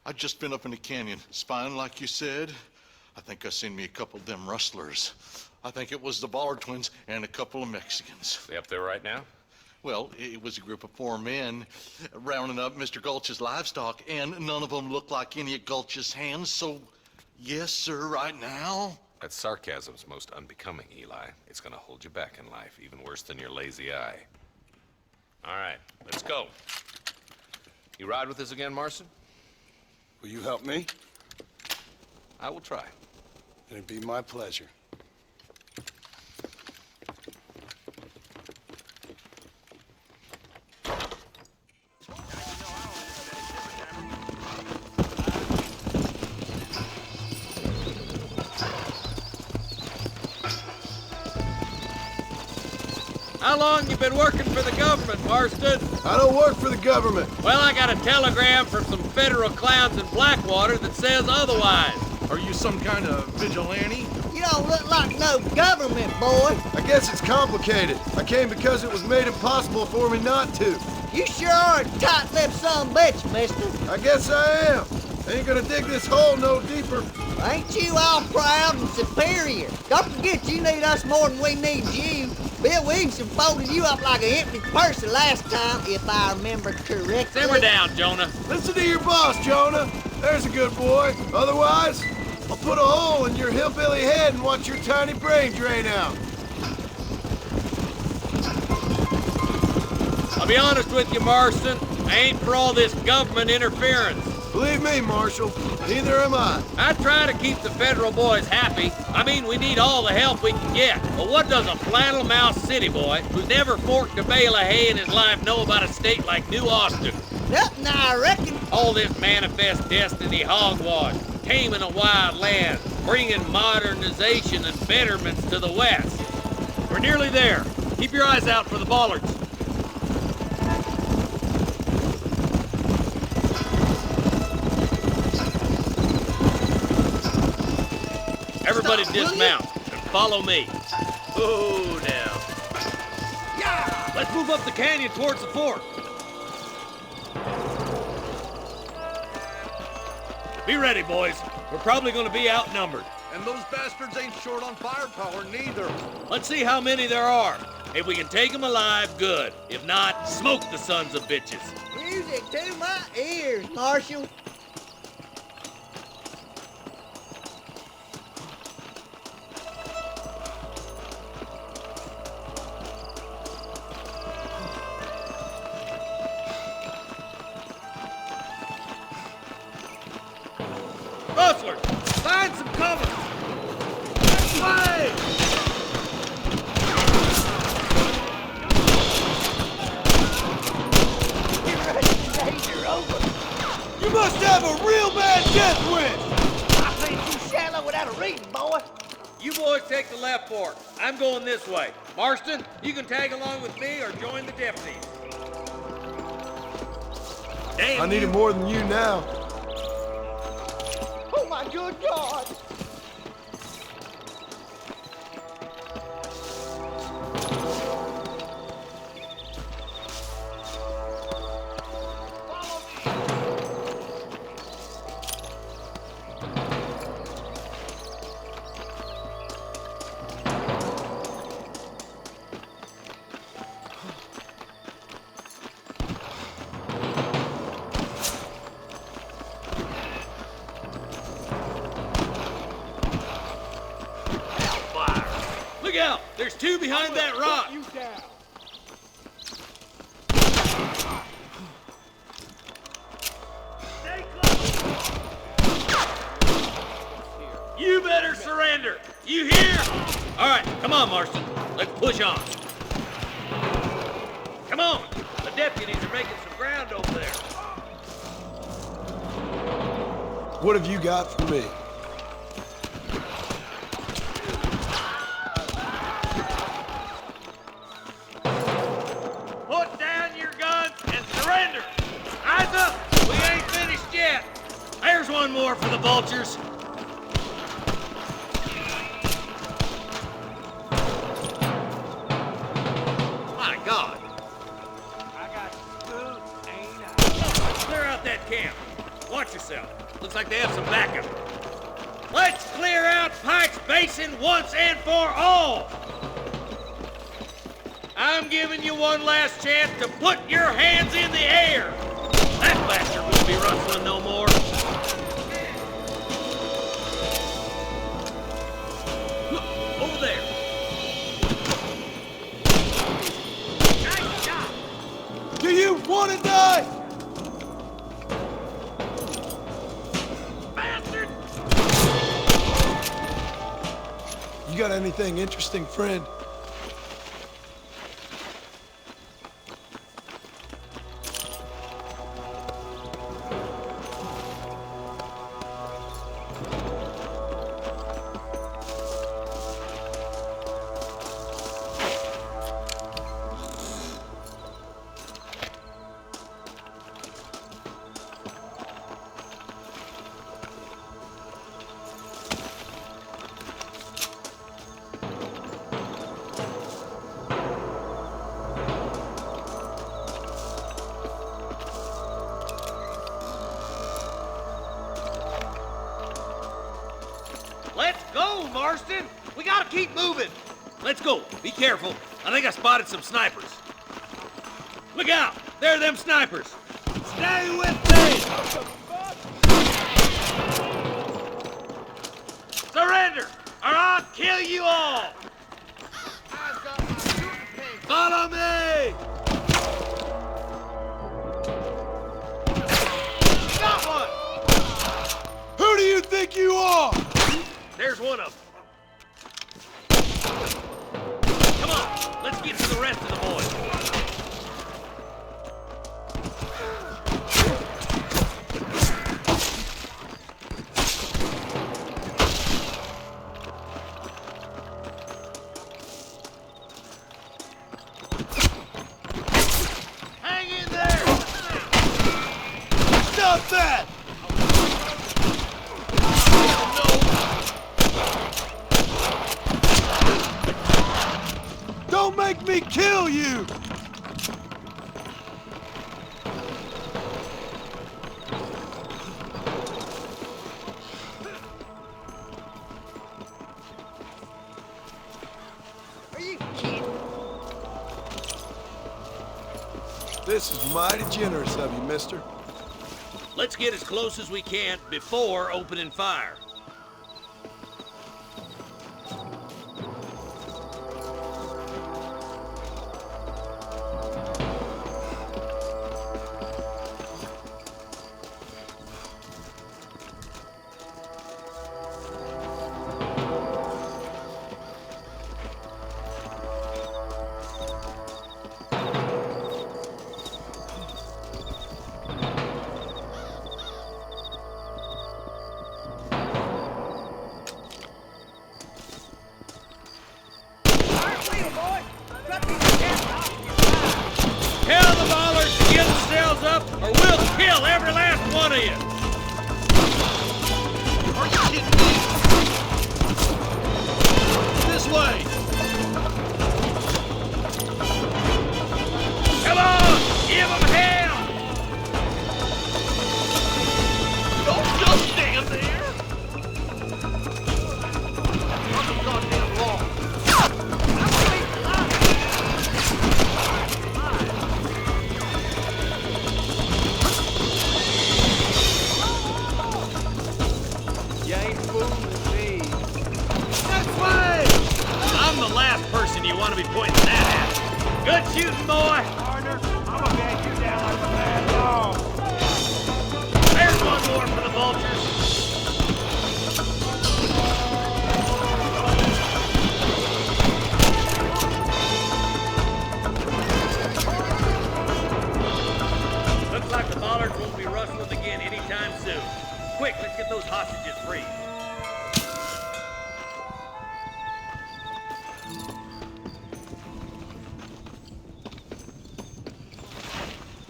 I just been up in the canyon, spying like you said. I think I seen me a couple of them rustlers. I think it was the Ballard twins and a couple of Mexicans. They up there right now? Well, it was a group of 4 men rounding up Mr. Gulch's livestock, and none of them looked like any of Gulch's hands, so yes, sir, right now. That sarcasm's most unbecoming, Eli. It's gonna hold you back in life, even worse than your lazy eye. All right, let's go. You ride with us again, Marston? Will you help me? I will try. It'd be my pleasure. How long you been working for the government, Marston? I don't work for the government. Well, I got a telegram from some federal clowns in Blackwater that says otherwise. Are you some kind of vigilante? You don't look like no government, boy. I guess it's complicated. I came because it was made impossible for me not to. You sure are a tight-lipped son of a bitch, mister. I guess I am. Ain't gonna dig this hole no deeper. Ain't you all proud and superior? Don't forget you need us more than we need you. Bill Williamson folded you up like an empty purse the last time, if I remember correctly. Simmer down, Jonah. Listen to your boss, Jonah. There's a good boy. Otherwise, I'll put a hole in your hillbilly head and watch your tiny brain drain out. I'll be honest with you, Marston. I ain't for all this government interference. Believe me, Marshal, neither am I. I try to keep the federal boys happy. I mean, we need all the help we can get. But what does a flannel-mouthed city boy who's never forked a bale of hay in his life know about a state like New Austin? Nothing, I reckon. All this manifest destiny hogwash, taming a wild land, bringing modernization and betterments to the West. We're nearly there. Keep your eyes out for the bollards. Everybody dismount and follow me. Oh, now. Yeah! Let's move up the canyon towards the fort. Be ready, boys. We're probably going to be outnumbered. And those bastards ain't short on firepower, neither. Let's see how many there are. If we can take them alive, good. If not, smoke the sons of bitches. Music to my ears, Marshal. Rustlers, find some cover! Way! You must have a real bad death wish! I think you shallow without a reason, boy. You boys take the left fork. I'm going this way. Marston, you can tag along with me or join the deputies. Damn, I need it more than you now. Oh, my good God. Look out! There's two behind that rock! You down. You better surrender. You hear? All right, come on, Marston. Let's push on. Come on. The deputies are making some ground over there. What have you got for me? Put down your guns and surrender. Eyes up. We ain't finished yet. There's one more for the vultures. My God. I got food, ain't I? Clear out that camp. Watch yourself. Looks like they have some backup. Let's clear out Pike's Basin once and for all. I'm giving you one last chance to put your hands in the air. That bastard won't be rustling no more. Look, over there. Nice shot. Do you want to die? Bastard! You got anything interesting, friend? Let's go, Marston! We gotta keep moving! Let's go. Be careful. I think I spotted some snipers. Look out! There are them snipers! Stay with me! Surrender, or I'll kill you all! Follow me! Got one! Who do you think you are? There's one of them. Come on, let's get to the rest of the boys. Hang in there! Stop that! Don't make me kill you! Are you kidding? This is mighty generous of you, mister. Let's get as close as we can before opening fire. Tell the ballers to get themselves up, or we'll kill every last one of you! Are you kidding me? This way! Come on! Give them hell! Don't just stand there! Run the goddamn law! I'm the last person you want to be pointing that at. Good shooting, boy. Partner, I'm gonna get you down like a mad dog. There's one more for the vultures.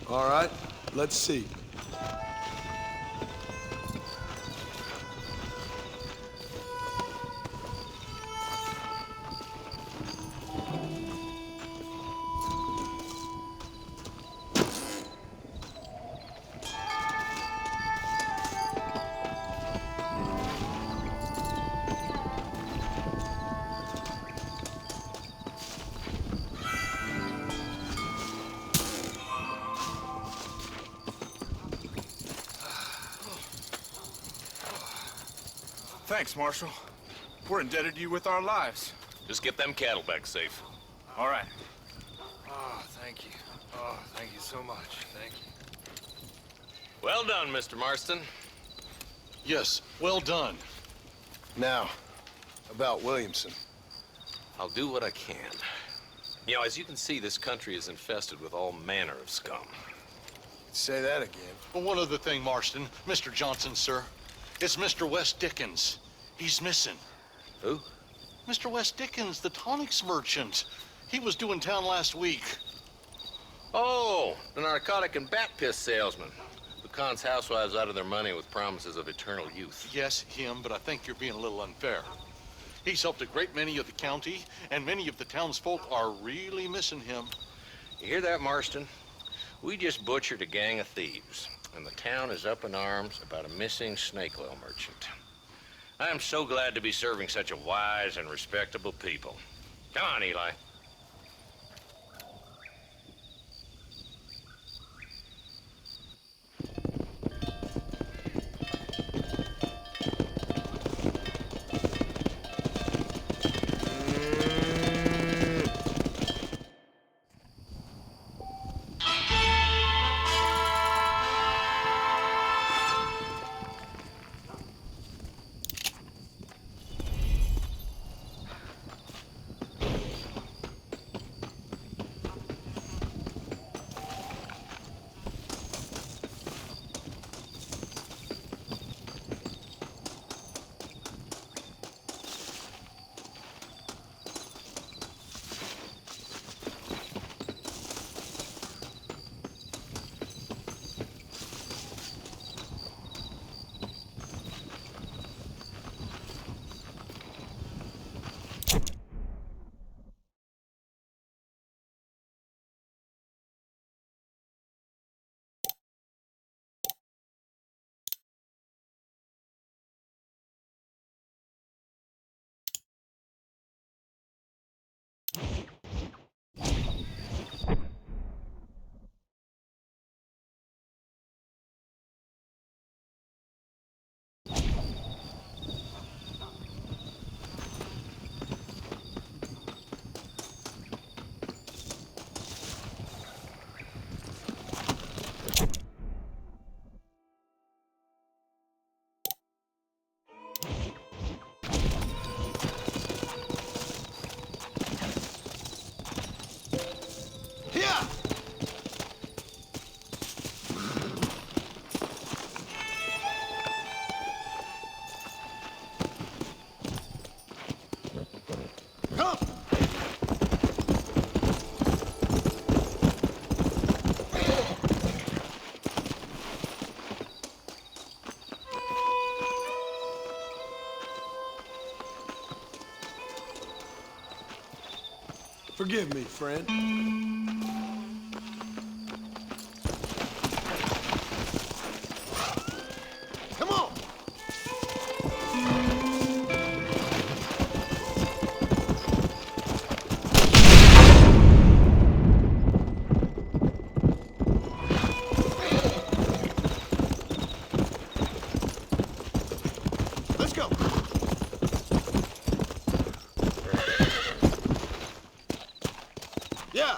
All right, let's see. Thanks, Marshal. We're indebted to you with our lives. Just get them cattle back safe. All right. Oh, thank you. Oh, thank you so much. Thank you. Well done, Mr. Marston. Yes, well done. Now, about Williamson. I'll do what I can. You know, as you can see, this country is infested with all manner of scum. Say that again. Well, one other thing, Marston. Mr. Johnson, sir. It's Mr. Wes Dickens. He's missing. Who? Mr. Wes Dickens, the tonics merchant. He was due in town last week. Oh, the narcotic and bat piss salesman. Who cons housewives out of their money with promises of eternal youth. Yes, him, but I think you're being a little unfair. He's helped a great many of the county, and many of the townsfolk are really missing him. You hear that, Marston? We just butchered a gang of thieves, and the town is up in arms about a missing snake oil merchant. I am so glad to be serving such a wise and respectable people. Come on, Eli. Forgive me, friend. Come on! Let's go! Yeah!